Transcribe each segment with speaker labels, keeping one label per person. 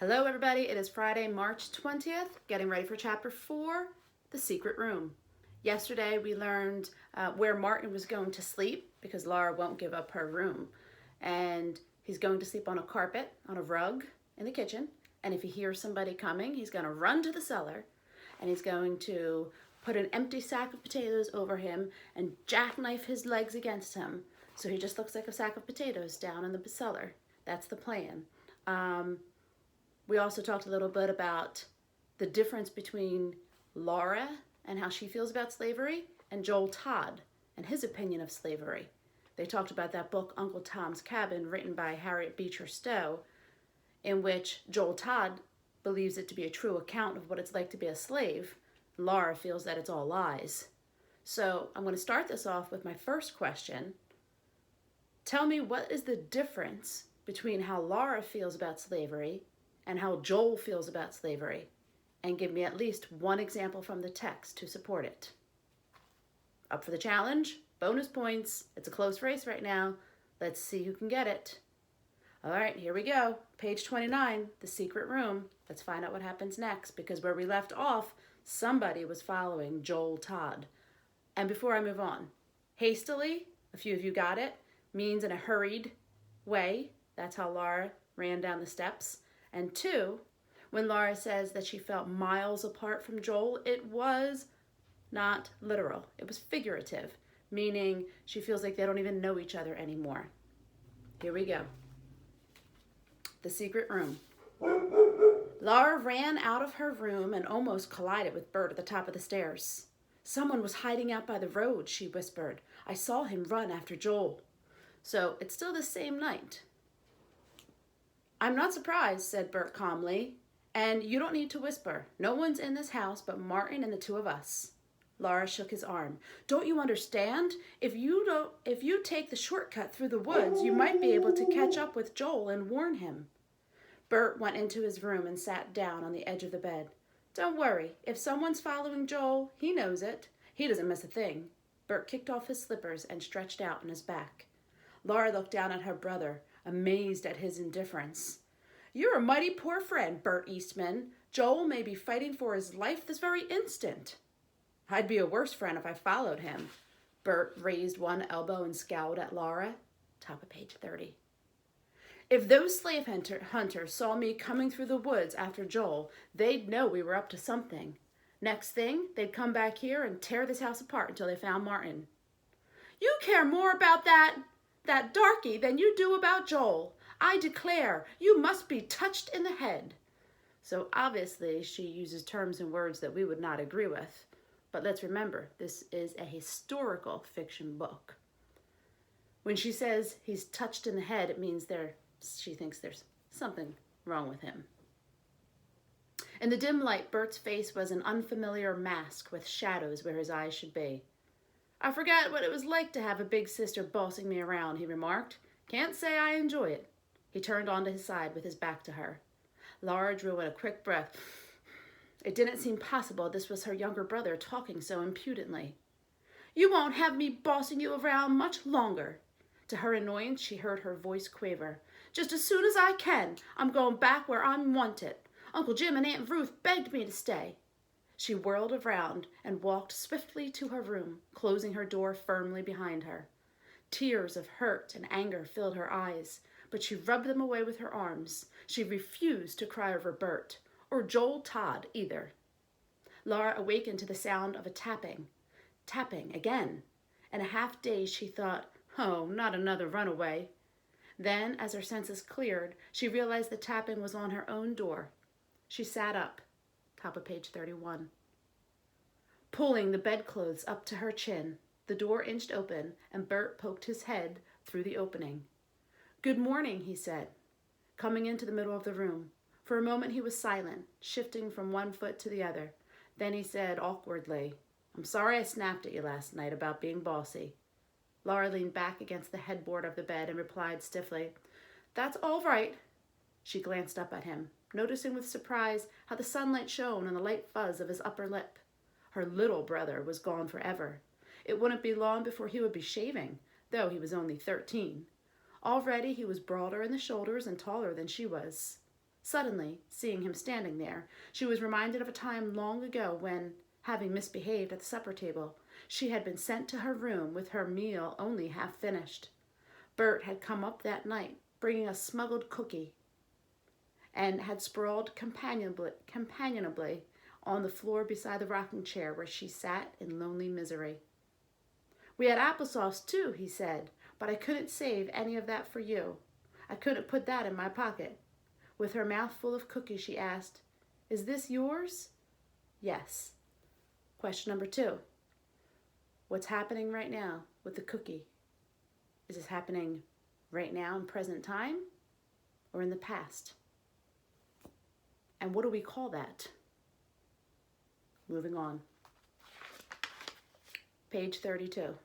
Speaker 1: Hello everybody, it is Friday, March 20th, getting ready for chapter 4, The Secret Room. Yesterday we learned where Martin was going to sleep because Laura won't give up her room. And he's going to sleep on a carpet, on a rug in the kitchen. And if he hears somebody coming, he's going to run to the cellar and he's going to put an empty sack of potatoes over him and jackknife his legs against him. So he just looks like a sack of potatoes down in the cellar. That's the plan. We also talked a little bit about the difference between Laura and how she feels about slavery and Joel Todd and his opinion of slavery. They talked about that book, Uncle Tom's Cabin, written by Harriet Beecher Stowe, in which Joel Todd believes it to be a true account of what it's like to be a slave. Laura feels that it's all lies. So I'm going to start this off with my first question. Tell me, what is the difference between how Laura feels about slavery and how Joel feels about slavery, and give me at least one example from the text to support it. Up for the challenge, bonus points. It's a close race right now. Let's see who can get it. All right, here we go. Page 29, The Secret Room. Let's find out what happens next, because where we left off, somebody was following Joel Todd. And before I move on, hastily, a few of you got it, means in a hurried way. That's how Laura ran down the steps. And 2, when Laura says that she felt miles apart from Joel, it was not literal. It was figurative, meaning she feels like they don't even know each other anymore. Here we go. The Secret Room. Laura ran out of her room and almost collided with Bert at the top of the stairs. "Someone was hiding out by the road," she whispered. "I saw him run after Joel." So it's still the same night. "I'm not surprised," said Bert calmly. "And you don't need to whisper. No one's in this house but Martin and the two of us." Laura shook his arm. "Don't you understand? If you take the shortcut through the woods, you might be able to catch up with Joel and warn him." Bert went into his room and sat down on the edge of the bed. "Don't worry. If someone's following Joel, he knows it. He doesn't miss a thing." Bert kicked off his slippers and stretched out on his back. Laura looked down at her brother, amazed at his indifference. "You're a mighty poor friend, Bert Eastman. Joel may be fighting for his life this very instant." "I'd be a worse friend if I followed him." Bert raised one elbow and scowled at Laura. Top of page 30. "If those slave hunters saw me coming through the woods after Joel, they'd know we were up to something. Next thing, they'd come back here and tear this house apart until they found Martin." "You care more about that darky than you do about Joel. I declare, you must be touched in the head." So obviously she uses terms and words that we would not agree with. But let's remember, this is a historical fiction book. When she says he's touched in the head, it means she thinks there's something wrong with him. In the dim light, Bert's face was an unfamiliar mask with shadows where his eyes should be. "I forgot what it was like to have a big sister bossing me around," he remarked. "Can't say I enjoy it." He turned onto his side with his back to her. Laura drew in a quick breath. It didn't seem possible this was her younger brother talking so impudently. "You won't have me bossing you around much longer." To her annoyance, she heard her voice quaver. "Just as soon as I can, I'm going back where I'm wanted. Uncle Jim and Aunt Ruth begged me to stay." She whirled around and walked swiftly to her room, closing her door firmly behind her. Tears of hurt and anger filled her eyes, but she rubbed them away with her arms. She refused to cry over Bert, or Joel Todd either. Laura awakened to the sound of a tapping. Tapping again. In a half daze, she thought, "Oh, not another runaway." Then, as her senses cleared, she realized the tapping was on her own door. She sat up. Top of page 31. Pulling the bedclothes up to her chin, the door inched open and Bert poked his head through the opening. "Good morning," he said, coming into the middle of the room. For a moment he was silent, shifting from one foot to the other. Then he said awkwardly, "I'm sorry I snapped at you last night about being bossy." Laura leaned back against the headboard of the bed and replied stiffly, "That's all right." She glanced up at him, noticing with surprise how the sunlight shone on the light fuzz of his upper lip. Her little brother was gone forever. It wouldn't be long before he would be shaving, though he was only 13. Already he was broader in the shoulders and taller than she was. Suddenly, seeing him standing there, she was reminded of a time long ago when, having misbehaved at the supper table, she had been sent to her room with her meal only half finished. Bert had come up that night, bringing a smuggled cookie, and had sprawled companionably on the floor beside the rocking chair where she sat in lonely misery. "We had applesauce too," he said, "but I couldn't save any of that for you. I couldn't put that in my pocket." With her mouth full of cookies, she asked, "Is this yours?" "Yes." Question number 2. What's happening right now with the cookie? Is this happening right now in present time or in the past? And what do we call that? Moving on. Page 32.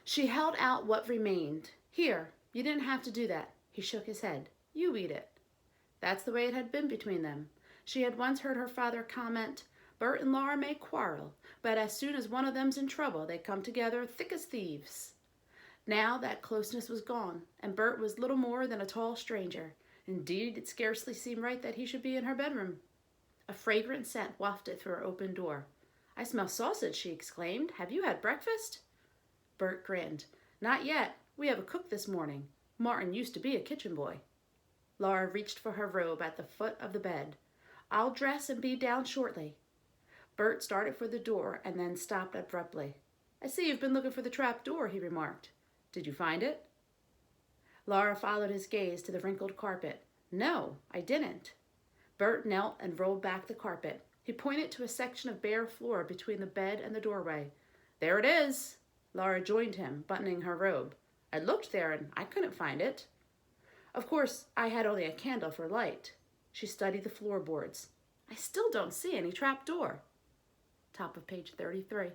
Speaker 1: She held out what remained. "Here, you didn't have to do that." He shook his head. "You eat it." That's the way it had been between them. She had once heard her father comment, "Bert and Laura may quarrel, but as soon as one of them's in trouble, they come together thick as thieves." Now that closeness was gone, and Bert was little more than a tall stranger. Indeed, it scarcely seemed right that he should be in her bedroom. A fragrant scent wafted through her open door. "I smell sausage," she exclaimed. "Have you had breakfast?" Bert grinned. "Not yet. We have a cook this morning. Martin used to be a kitchen boy." Laura reached for her robe at the foot of the bed. "I'll dress and be down shortly." Bert started for the door and then stopped abruptly. "I see you've been looking for the trap door," he remarked. "Did you find it?" Laura followed his gaze to the wrinkled carpet. "No, I didn't." Bert knelt and rolled back the carpet. He pointed to a section of bare floor between the bed and the doorway. "There it is." Laura joined him, buttoning her robe. "I looked there and I couldn't find it." "Of course, I had only a candle for light." She studied the floorboards. "I still don't see any trap door." Top of page 33.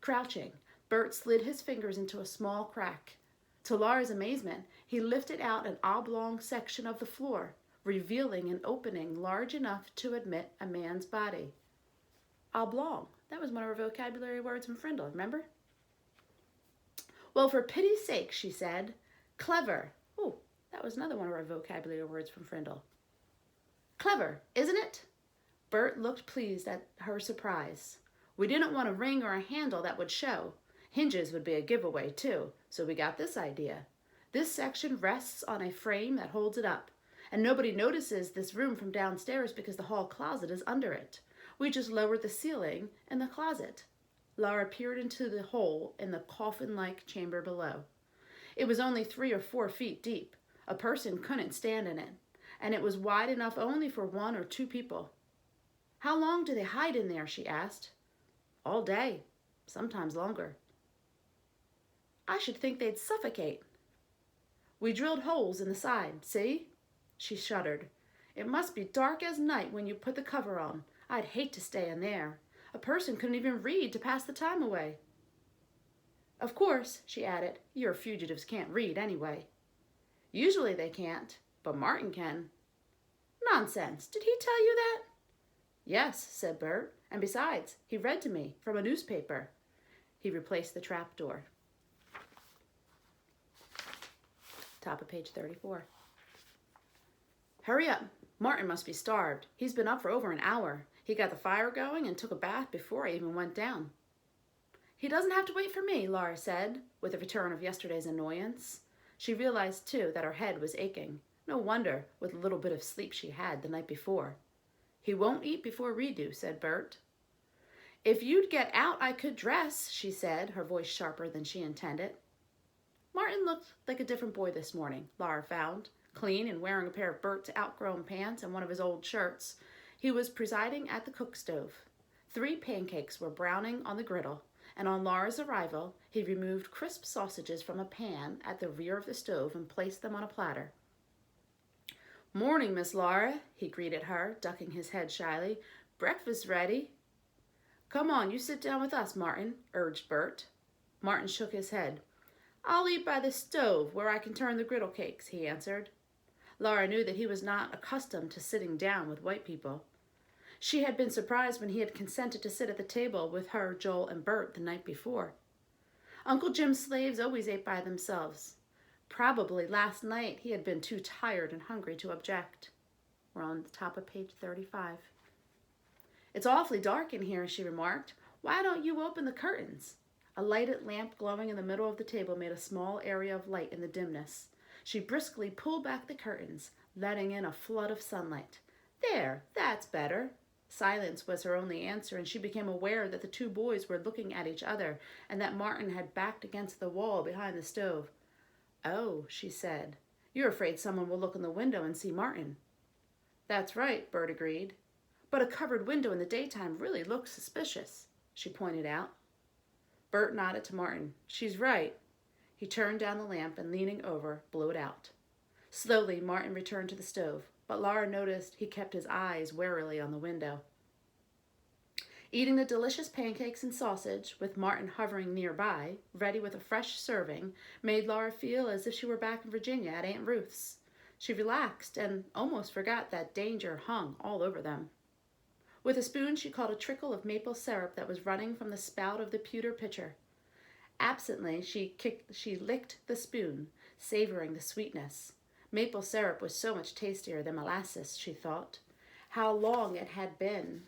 Speaker 1: Crouching, Bert slid his fingers into a small crack. To Laura's amazement, he lifted out an oblong section of the floor, revealing an opening large enough to admit a man's body. Oblong. That was one of our vocabulary words from Frindle, remember? "Well, for pity's sake," she said. "Clever." Oh, that was another one of our vocabulary words from Frindle. "Clever, isn't it?" Bert looked pleased at her surprise. "We didn't want a ring or a handle that would show. Hinges would be a giveaway, too, so we got this idea. This section rests on a frame that holds it up, and nobody notices this room from downstairs because the hall closet is under it. We just lowered the ceiling in the closet." Laura peered into the hole in the coffin-like chamber below. It was only 3 or 4 feet deep. A person couldn't stand in it, and it was wide enough only for 1 or 2 people. "How long do they hide in there?" she asked. "All day, sometimes longer." "I should think they'd suffocate." "We drilled holes in the side, see?" She shuddered. "It must be dark as night when you put the cover on. I'd hate to stay in there. A person couldn't even read to pass the time away." "Of course," she added, "your fugitives can't read anyway." "Usually they can't, but Martin can." "Nonsense! Did he tell you that?" "Yes," said Bert, "and besides, he read to me from a newspaper." He replaced the trap door. Top of page 34. "Hurry up. Martin must be starved. He's been up for over an hour. He got the fire going and took a bath before I even went down." "He doesn't have to wait for me," Laura said, with a return of yesterday's annoyance. She realized, too, that her head was aching. No wonder, with the little bit of sleep she had the night before. "He won't eat before we do," said Bert. "If you'd get out, I could dress," she said, her voice sharper than she intended. Martin looked like a different boy this morning, Laura found, clean and wearing a pair of Bert's outgrown pants and one of his old shirts. He was presiding at the cook stove. 3 pancakes were browning on the griddle, and on Laura's arrival, he removed crisp sausages from a pan at the rear of the stove and placed them on a platter. "Morning, Miss Laura," he greeted her, ducking his head shyly. "Breakfast's ready." "Come on, you sit down with us, Martin," urged Bert. Martin shook his head. "I'll eat by the stove, where I can turn the griddle cakes," he answered. Laura knew that he was not accustomed to sitting down with white people. She had been surprised when he had consented to sit at the table with her, Joel, and Bert the night before. Uncle Jim's slaves always ate by themselves. Probably last night he had been too tired and hungry to object. We're on the top of page 35. It's awfully dark in here, she remarked. Why don't you open the curtains? A lighted lamp glowing in the middle of the table made a small area of light in the dimness. She briskly pulled back the curtains, letting in a flood of sunlight. There, that's better. Silence was her only answer, and she became aware that the two boys were looking at each other and that Martin had backed against the wall behind the stove. Oh, she said, you're afraid someone will look in the window and see Martin. That's right, Bert agreed. But a covered window in the daytime really looks suspicious, she pointed out. Bert nodded to Martin. She's right. He turned down the lamp and, leaning over, blew it out. Slowly, Martin returned to the stove, but Laura noticed he kept his eyes warily on the window. Eating the delicious pancakes and sausage, with Martin hovering nearby, ready with a fresh serving, made Laura feel as if she were back in Virginia at Aunt Ruth's. She relaxed and almost forgot that danger hung all over them. With a spoon, she caught a trickle of maple syrup that was running from the spout of the pewter pitcher. Absently, she licked the spoon, savoring the sweetness. Maple syrup was so much tastier than molasses, she thought. How long it had been.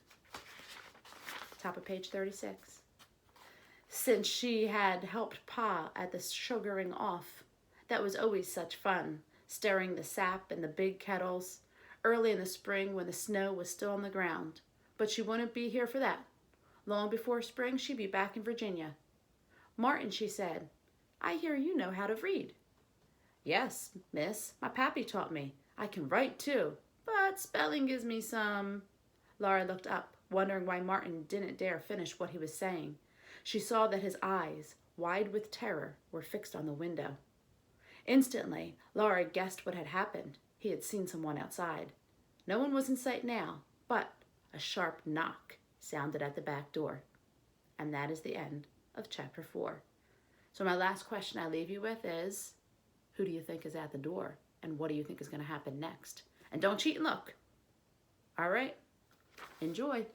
Speaker 1: Top of page 36. Since she had helped Pa at the sugaring off. That was always such fun, stirring the sap in the big kettles, early in the spring when the snow was still on the ground. But she wouldn't be here for that. Long before spring, she'd be back in Virginia. Martin, she said, I hear you know how to read. Yes, miss, my pappy taught me. I can write, too, but spelling gives me some... Laura looked up, wondering why Martin didn't dare finish what he was saying. She saw that his eyes, wide with terror, were fixed on the window. Instantly, Laura guessed what had happened. He had seen someone outside. No one was in sight now, but a sharp knock sounded at the back door. And that is the end of chapter 4. So my last question I leave you with is, who do you think is at the door? And what do you think is going to happen next? And don't cheat and look. All right. Enjoy.